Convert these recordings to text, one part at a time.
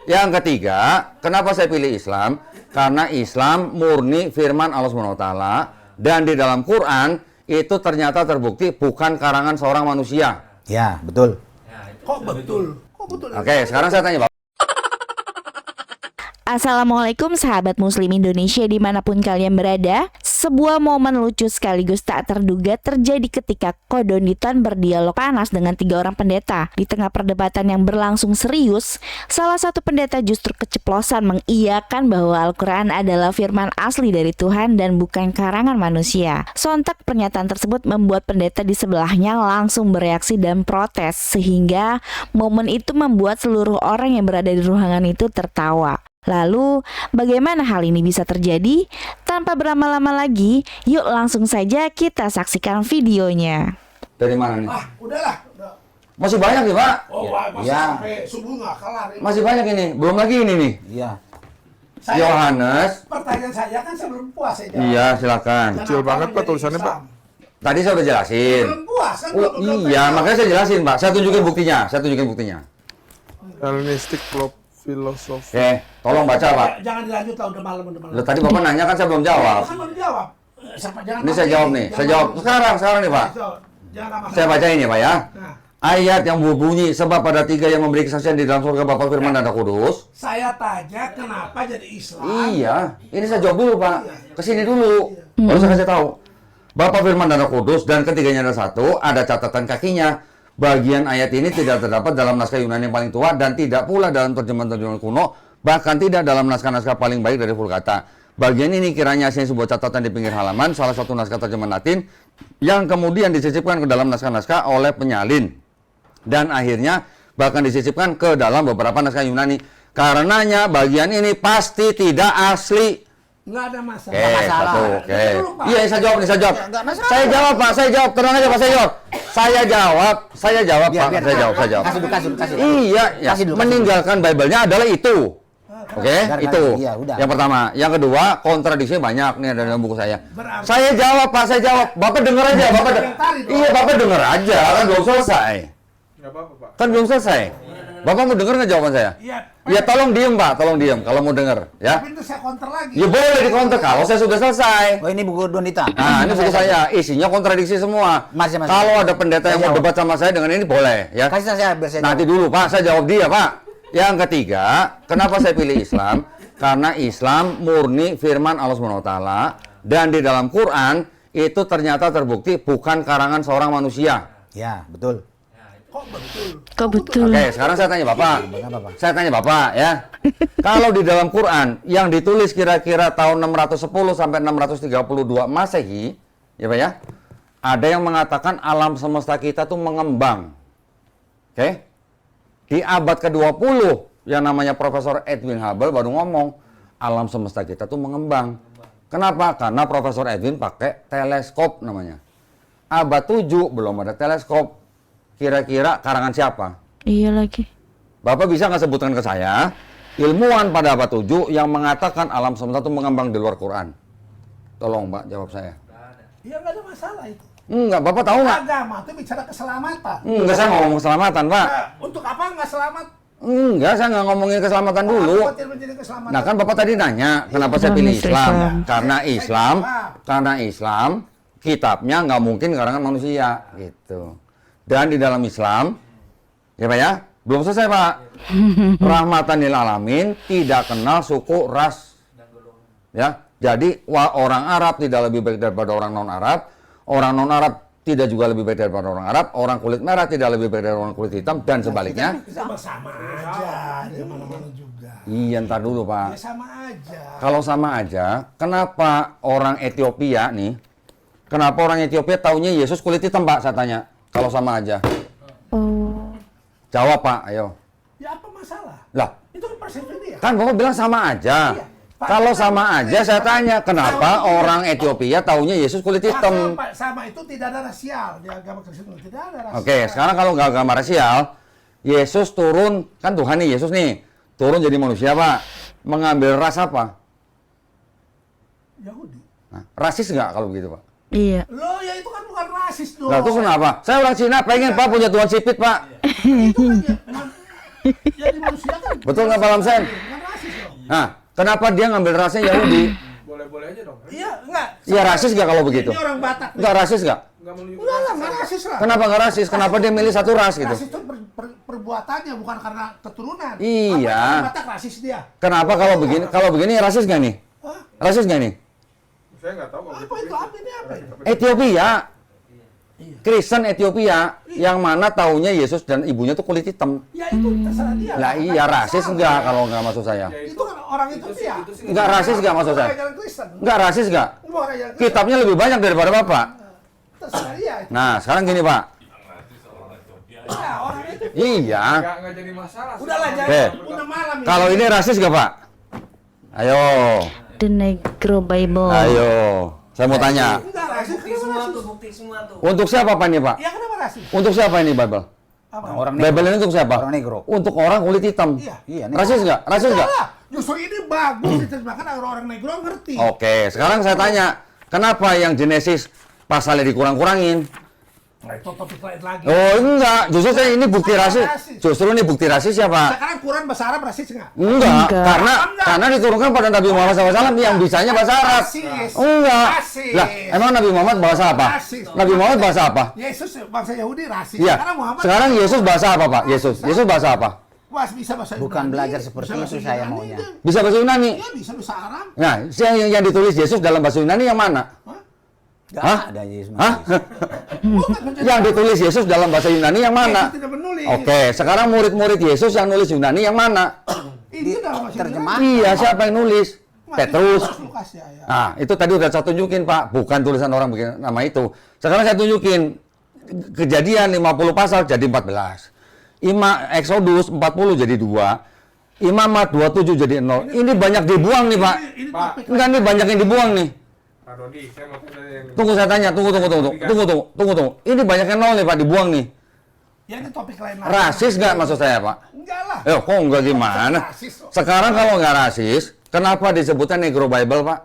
Yang ketiga, kenapa saya pilih Islam? Karena Islam murni firman Allah SWT dan di dalam Quran itu ternyata terbukti bukan karangan seorang manusia. Ya, betul. Kok betul? Kok betul? Oke, sekarang saya tanya Bapak. Assalamualaikum sahabat muslim Indonesia dimanapun kalian berada. Sebuah momen lucu sekaligus tak terduga terjadi ketika Kodonitan berdialog panas dengan 3 orang pendeta. Di tengah perdebatan yang berlangsung serius, salah satu pendeta justru keceplosan mengiyakan bahwa Al-Quran adalah firman asli dari Tuhan dan bukan karangan manusia. Sontak pernyataan tersebut membuat pendeta di sebelahnya langsung bereaksi dan protes, sehingga momen itu membuat seluruh orang yang berada di ruangan itu tertawa. Lalu, bagaimana hal ini bisa terjadi? Tanpa berlama-lama lagi, yuk langsung saja kita saksikan videonya. Dari mana nih? Udahlah. Udah. Masih banyak nih Pak. Oh, masih Ya. sampai subuh nggak kelar. Ini. Masih banyak ini. Belum lagi ini nih. Iya. Yohanes. Pertanyaan saya kan sebelum puas ya. Iya, silakan. Kecil banget, Pak, tulisannya, Pak. Tadi saya udah jelasin. Belum puas kan? Oh, iya, makanya saya jelasin, Pak. Saya tunjukin buktinya. Hellenistic philosophy. Oke, tolong baca, Pak. Jangan dilanjut lah, udah malam. Loh, tadi Bapak nanya kan saya belum jawab. Kan belum jawab. Ini saya jawab nih. Saya jawab sekarang nih, Pak. Saya baca ini, Pak ya. Nah, Ayat yang berbunyi, sebab pada 3 yang memberi kesaksian di dalam surga Bapa, Firman, dan Roh Kudus. saya tanya kenapa jadi Islam? Iya, ini saya jawab dulu, Pak. Kesini dulu. Baru saya kasih tahu. Bapa, Firman, dan Roh Kudus, dan ketiganya ada satu, ada catatan kakinya. Bagian ayat ini tidak terdapat dalam naskah Yunani yang paling tua dan tidak pula dalam terjemahan-terjemahan kuno, bahkan tidak dalam naskah-naskah paling baik dari Vulgata. Bagian ini kiranya aslinya sebuah catatan di pinggir halaman, salah satu naskah terjemahan Latin, yang kemudian disisipkan ke dalam naskah-naskah oleh penyalin. Dan akhirnya bahkan disisipkan ke dalam beberapa naskah Yunani. Karenanya bagian ini pasti tidak asli. Nggak ada masalah. Oke, satu, oke. Iya, saya jawab nih, saya jawab. Nggak masalah. Saya jawab, Pak, saya jawab. Tenang aja, Pak, saya jawab. Saya jawab, Biar, Pak. biar. Saya jawab. Kasih dulu. Iya, ya. Kasih dulu. Meninggalkan Bible-nya adalah itu. Oke, Biar, itu. iya, udah. Yang pertama. Yang kedua, kontradiksi banyak nih ada dalam buku saya. Berarti- Saya jawab, Pak, saya jawab. Bapak denger aja, Bapak. Iya, Bapak denger aja, kan belum selesai. Nggak apa-apa, Pak. Kan belum selesai. Bapak mau denger nggak jawaban saya? Iya. Ya tolong diem, Pak, tolong diem kalau mau denger, ya. Tapi itu saya counter lagi. Ya boleh dikonter kalau saya sudah selesai. Oh, ini buku Donita. Nah, ini buku saya, isinya kontradiksi semua. Masih. Kalau ada pendeta yang Saya mau jawab. debat sama saya dengan ini boleh, ya. Kasih saya biar saya Nanti jawab. dulu, Pak, saya jawab dia, Pak. Yang ketiga, kenapa saya pilih Islam? Karena Islam murni firman Allah SWT dan di dalam Quran itu ternyata terbukti bukan karangan seorang manusia. Ya, betul. Kok betul? Oke, sekarang saya tanya Bapak. Kenapa, Pak? Saya tanya Bapak, ya. Kalau di dalam Quran yang ditulis kira-kira tahun 610 sampai 632 Masehi, ya Pak ya, ada yang mengatakan alam semesta kita tuh mengembang. Oke? Di abad ke-20 yang namanya Profesor Edwin Hubble baru ngomong alam semesta kita tuh mengembang. Kenapa? Karena Profesor Edwin pakai teleskop namanya. Abad 7 belum ada teleskop. Kira-kira karangan siapa? Iya lagi. Bapak bisa nggak sebutkan ke saya ilmuwan pada abad 7 yang mengatakan alam semesta itu mengembang di luar Quran? Tolong Pak jawab saya. Iya, nggak ada masalah itu. Enggak, Bapak tahu nggak? Agama itu bicara keselamatan. Enggak, saya ngomong keselamatan Pak. Nah, untuk apa nggak selamat? Enggak, saya nggak ngomongin keselamatan dulu. Apa tidak menjadi keselamatan? Nah kan Bapak tadi nanya kenapa saya pilih Islam? Karena Islam kitabnya nggak mungkin karangan manusia gitu. Dan di dalam Islam, ya Pak ya, belum selesai Pak. Rahmatan lil alamin, tidak kenal suku, ras, ya. Jadi orang Arab tidak lebih baik daripada orang non Arab, orang non Arab tidak juga lebih baik daripada orang Arab, orang kulit merah tidak lebih baik dari orang kulit hitam dan sebaliknya. Kita sama aja, di mana-mana juga. Iya, ntar dulu Ya Pak. sama aja. Kalau sama aja, kenapa orang Ethiopia nih? Kenapa orang Ethiopia taunya Yesus kulit hitam Pak? Saya tanya. Kalau sama aja. Oh. Jawab Pak, ayo. Ya apa masalah? Lah, Itu kan persepsi dia. kan Bapak bilang sama aja. Iya. Pak, Kalau kan- sama aja saya tanya, kenapa orang Ethiopia taunya Yesus kulit hitam? Sama itu tidak ada rasial di agama Kristen, tidak ada rasial. Oke, sekarang kalau nggak agama rasial, Yesus turun, kan Tuhan nih, Yesus nih, turun jadi manusia Pak. Mengambil ras apa? Yahudi. Nah, rasis nggak kalau begitu Pak? Iya. Loh, ya itu kan bukan rasis dong. Nah, terus kenapa? Saya orang Cina pengen Pak punya Tuhan sipit Pak. Itu kan ya, memang Jadi manusia kan. Betul nggak Pak Lamsen? Bukan rasis dong. Nah, kenapa dia ngambil rasnya Yahudi? Boleh-boleh aja dong. Iya, enggak. Iya rasis nggak kalau begitu? Ini orang Batak. Nggak rasis nggak? Enggak menunjukkan. Enggak lah, enggak rasis lah. Kenapa nggak rasis? Kenapa dia milih satu ras gitu? Rasis itu perbuatannya, bukan karena keturunan. Iya. Apa orang Batak rasis dia? Kenapa kalau begini? Kalau begini rasis nggak nih? Hah? Rasis nggak nih? Saya nggak tahu kalau Apa itu? Apa ini apa itu? Ethiopia, Kristen Ethiopia yang mana taunya Yesus dan ibunya tuh kulit hitam. Ya itu terserah dia. Lah iya rasis enggak kalau nggak maksud saya? Itu kan orang itu dia. Enggak rasis enggak maksud saya? Orang ajaran Kristen. Enggak rasis enggak? Lu orang ajaran Kristen. Kitabnya lebih banyak daripada Bapak. Terserah dia. Itu. Nah, sekarang gini, Pak. Ya, orang itu. Iya. nggak jadi masalah. Udahlah Oke. jangan udah malam ini. Kalau ini rasis enggak, Pak? Ayo. The Negro Bible. Ayo. Saya mau tanya. Enggak rasis. Kenapa rasis? Bukti semua tuh. Untuk siapa Pak ini, Pak? Ya kenapa rasis? Untuk siapa ini Bible? Apa? Orang negro. Bible ini untuk siapa? Orang negro. Untuk orang kulit hitam. Iya. Iya, negro. Rasis enggak? Rasis enggak? Enggak lah. Justru ini bagus diterjemahkan agar orang negro ngerti. Oke, sekarang saya tanya, kenapa yang Genesis pasalnya dikurang-kurangin? Nah, itu topik lain lagi. Oh enggak, justru saya ini bukti rasis. Rasis. Justru ini bukti rasis siapa? Sekarang Quran bahasa Arab rasis enggak? Enggak, Enggak. karena karena diturunkan pada Nabi Muhammad SAW yang bisanya bahasa Arab. Rasis. Enggak. Rasis. Lah, emang Nabi Muhammad bahasa apa? Rasis. Nabi Muhammad bahasa apa? Yesus bangsa Yahudi rasis. Iya. Sekarang Muhammad Sekarang Yesus bahasa apa, Pak? Yesus bahasa apa? Wah, bisa bahasa Bukan Yunani, belajar seperti bisa bahasa itu saya Yunani, maunya. dia. Bisa bahasa Yunani. Iya, bisa bahasa Arab. Nah, yang ditulis Yesus dalam bahasa Yunani yang mana? Nggak Hah? ada Yesus. Hah? Bukan menjadi Yang ditulis Yesus dalam bahasa Yunani yang mana? Yesus tidak menulis. Oke, sekarang murid-murid Yesus yang nulis Yunani yang mana? Itu dalam bahasa terjemah. Yunani. Iya, siapa yang nulis? Petrus. Lukas ya, ya. Nah, itu tadi udah saya tunjukin, Pak. Bukan tulisan orang bikin nama itu. Sekarang saya tunjukin Kejadian 50 pasal jadi 14. Exodus 40 jadi 2. Imamat 27 jadi 0. Ini banyak dibuang nih, Pak. Ini Pak. topik Enggak nih banyak yang dibuang nih. Pak Dodi, saya mau tanya yang Tunggu saya tanya, tunggu. Ini banyak yang 0 nih, Pak, dibuang nih. ya ini topik lain lagi. Rasis nggak maksud saya, Pak? Enggak lah. Kok enggak gimana? Rasis kok. Sekarang kalau nggak rasis, kenapa disebutnya Negro Bible, Pak?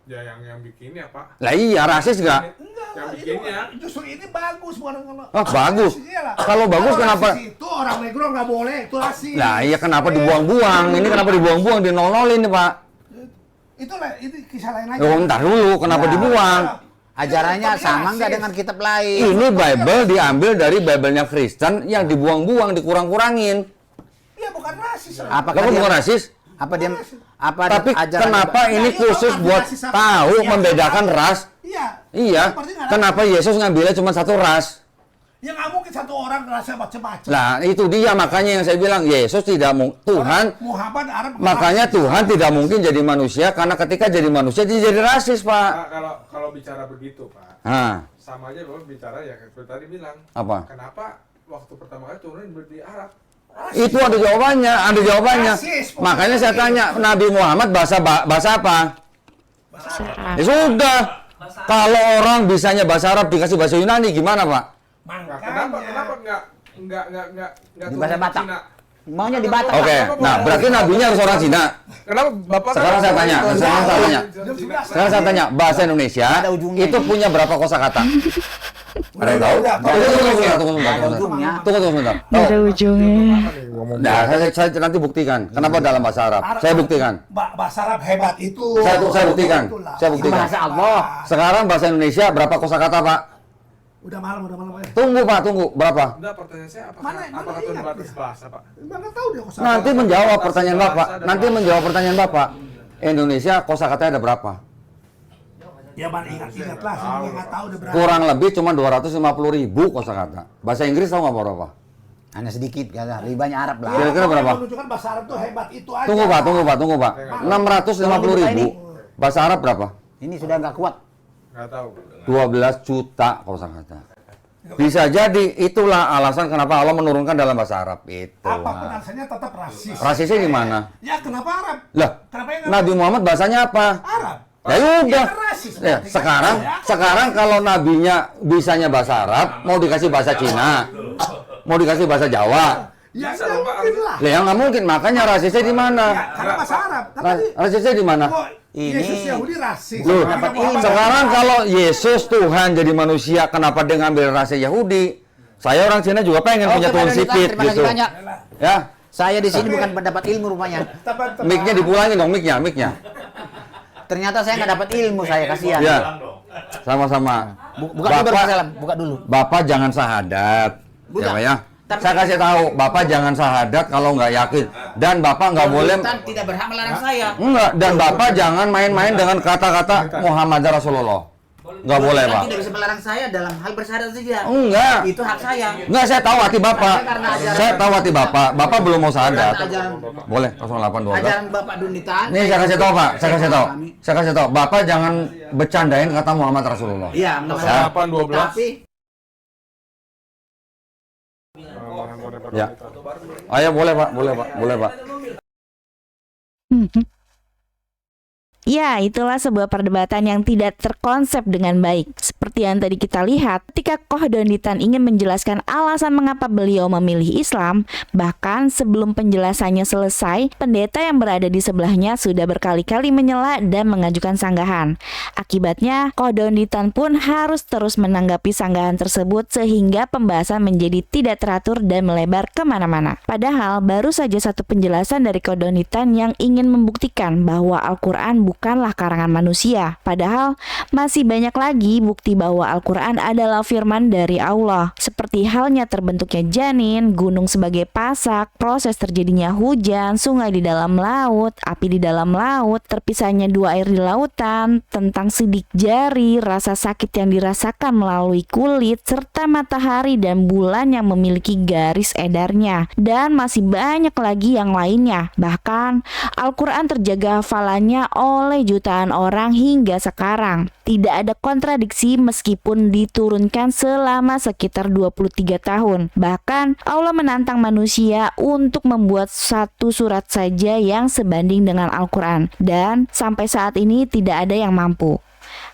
ya yang bikinnya Pak. Lah iya, rasis nggak? Enggak Yang lah, bikinnya. justru ini bagus bukan kalau. Oh, bagus. Iyalah. Kalau bagus kenapa? Rasis itu orang negro nggak boleh, itu rasis. Lah iya, kenapa dibuang-buang? Ini kenapa dibuang-buang, di nol-nolin nih, Pak? Itulah itu kisah lain lagi. Oh, bentar dulu, kenapa Ya. dibuang? Ajarannya Topiknya sama nggak rasis. dengan kitab lain? Ini Bible diambil dari Bible-nya Kristen yang dibuang-buang, dikurang-kurangin. Iya bukan rasis. Apakah Kamu dia, bukan rasis? apa dia Tapi ajaran kenapa Nah, ini itu khusus kan buat rasis apa? tahu Iya, membedakan apa? ras? Iya. Iya. Seperti nggak Kenapa Yesus ngambilnya cuma satu ras? Ya nggak mungkin satu orang rasanya macam-macam. Lah, itu dia makanya yang saya bilang Yesus tidak Tuhan Muhammad Arab. makanya Tuhan tidak mungkin jadi manusia karena ketika jadi manusia dia jadi rasis, Pak. Pak, kalau bicara begitu Pak, Nah, sama aja Bapak bicara ya seperti tadi bilang. apa? Kenapa waktu pertama kali turun di Arab? Itu ada jawabannya, Rasis, Makanya saya tanya, Nabi Muhammad bahasa apa? Bahasa Arab. Ya sudah. Kalau orang bisanya bahasa Arab dikasih bahasa Yunani gimana, Pak? Nah, Makanya. kenapa nggak Di turun bahasa ke Batak. Cina? Maunya di Batak. Oke, nah berarti nabinya harus orang Cina. Kenapa Bapak? Sekarang saya tanya, sekarang saya tanya, bahasa Indonesia Ada ujungnya. itu punya berapa kosakata? Ada yang tahu? Tunggu sebentar. Nggak ada ujungnya. Nah, saya nanti buktikan. Kenapa dalam bahasa Arab? Saya buktikan. Bahasa Arab hebat itu. Saya buktikan. Itulah. Saya buktikan. Bahasa Allah. Sekarang bahasa Indonesia berapa kosakata, Pak? Udah malam. Tunggu, Pak, tunggu. Berapa? Enggak, pertanyaan saya Mana apakah itu ingat batas ya? bahasa Pak? Nggak tahu dia kosakata. Nanti menjawab pertanyaan Bapak. Nanti menjawab pertanyaan Bapak. Indonesia kosakatanya ada berapa? Ya mana ingat lah, saya juga nggak tahu udah berapa. Kurang lebih cuma 250.000 kosakata. Bahasa Inggris tahu nggak berapa? Hanya sedikit, kata lebih banyak Arab lah. Kira-kira berapa? Menunjukkan bahasa Arab tuh hebat itu aja. Tunggu, Pak. 650.000. Bahasa Arab berapa? Ini sudah nggak kuat. Nggak tahu. 12 juta kosakata. Bisa jadi itulah alasan kenapa Allah menurunkan dalam bahasa Arab itu. Apapun alasannya tetap rasis. Rasisnya gimana? Ya kenapa Arab? Lah, Kenapa yang Nabi Muhammad bahasanya apa? Arab? Ya udah. Ya, rasis Ya, berarti kan? sekarang kalau nabinya bisanya bahasa Arab, mau dikasih bahasa Cina, mau dikasih bahasa Jawa. Ya Bisa nggak dong, Pak. mungkin lah. Lah ya nggak mungkin, makanya rasisnya di Ya, mana? karena bahasa Arab. Kan tadi Rasisnya di mana? kok Ini- Yesus Yahudi rasis. Loh, Nabi Muhammad sekarang rasis. kalau Yesus Tuhan jadi manusia, kenapa dia ngambil rasa Yahudi? Saya orang Cina juga pengen punya Oke, Pak tulang Donitan, sipit terima kasih gitu. banyak. Ya, Saya di sini bukan mendapat ilmu rupanya. mic-nya dipulangin dong, mic-nya. Ternyata saya nggak dapat ilmu, saya kasihan. Ya, sama-sama. Buka dulu baru salam, buka dulu. Bapak jangan sahadat, Buka. ya Pak ya. Tapi- Saya kasih tahu, Bapak jangan sahadat kalau nggak yakin. Dan Bapak nggak boleh, Donitan tidak berhak melarang saya. enggak. Dan Bapak jangan main-main dengan kata-kata Muhammad Rasulullah. Nggak boleh, Donitan Pak. tidak bisa melarang saya dalam hal bersyahadat saja. Enggak. Itu hak saya. Enggak, saya tahu hati Bapak. Karena ajaran- Saya tahu hati Bapak. Bapak belum mau sahadat. Karena ajaran- Boleh, 0812. Ajaran Bapak Donitan. Nih saya kasih tahu Pak, saya kasih tahu. Kami- Saya kasih tahu, Bapak jangan bercandain kata Muhammad Rasulullah. Iya, nggak masalah. 0812. Tapi Ya. Ayo boleh Pak, boleh Pak, boleh Pak. Ya, itulah sebuah perdebatan yang tidak terkonsep dengan baik. Seperti yang tadi kita lihat, ketika Koh Donitan ingin menjelaskan alasan mengapa beliau memilih Islam, bahkan sebelum penjelasannya selesai, pendeta yang berada di sebelahnya sudah berkali-kali menyela dan mengajukan sanggahan. Akibatnya, Koh Donitan pun harus terus menanggapi sanggahan tersebut sehingga pembahasan menjadi tidak teratur dan melebar kemana-mana. Padahal, baru saja satu penjelasan dari Koh Donitan yang ingin membuktikan bahwa Al-Quran bukanlah karangan manusia. Padahal masih banyak lagi bukti bahwa Al-Quran adalah firman dari Allah. Seperti halnya terbentuknya janin, gunung sebagai pasak, proses terjadinya hujan, sungai di dalam laut, api di dalam laut, terpisahnya dua air di lautan, tentang sidik jari, rasa sakit yang dirasakan melalui kulit, serta matahari dan bulan yang memiliki garis edarnya. Dan masih banyak lagi yang lainnya. Bahkan Al-Quran terjaga hafalannya oleh jutaan orang hingga sekarang. Tidak ada kontradiksi meskipun diturunkan selama sekitar 23 tahun. Bahkan Allah menantang manusia untuk membuat satu surat saja yang sebanding dengan Al-Quran. Dan sampai saat ini tidak ada yang mampu.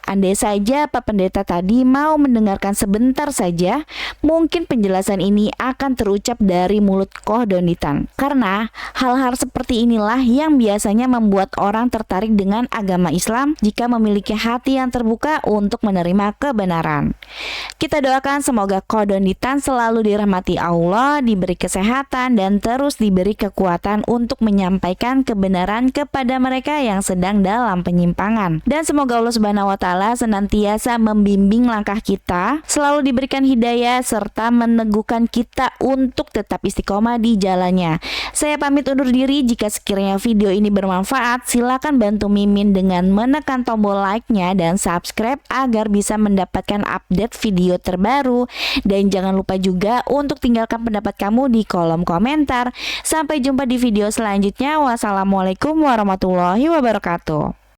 Andai saja Pak Pendeta tadi mau mendengarkan sebentar saja, mungkin penjelasan ini akan terucap dari mulut Koh Donitan. Karena hal-hal seperti inilah yang biasanya membuat orang tertarik dengan agama Islam jika memiliki hati yang terbuka untuk menerima kebenaran. Kita doakan semoga Koh Donitan selalu dirahmati Allah, diberi kesehatan, dan terus diberi kekuatan untuk menyampaikan kebenaran kepada mereka yang sedang dalam penyimpangan. Dan semoga Allah Subhanahu wa Ta'ala senantiasa membimbing langkah kita, selalu diberikan hidayah serta meneguhkan kita untuk tetap istiqomah di jalannya. Saya pamit undur diri. Jika sekiranya video ini bermanfaat, silakan bantu Mimin dengan menekan tombol like-nya dan subscribe agar bisa mendapatkan update video terbaru. Dan jangan lupa juga untuk tinggalkan pendapat kamu di kolom komentar. Sampai jumpa di video selanjutnya. Wassalamualaikum warahmatullahi wabarakatuh.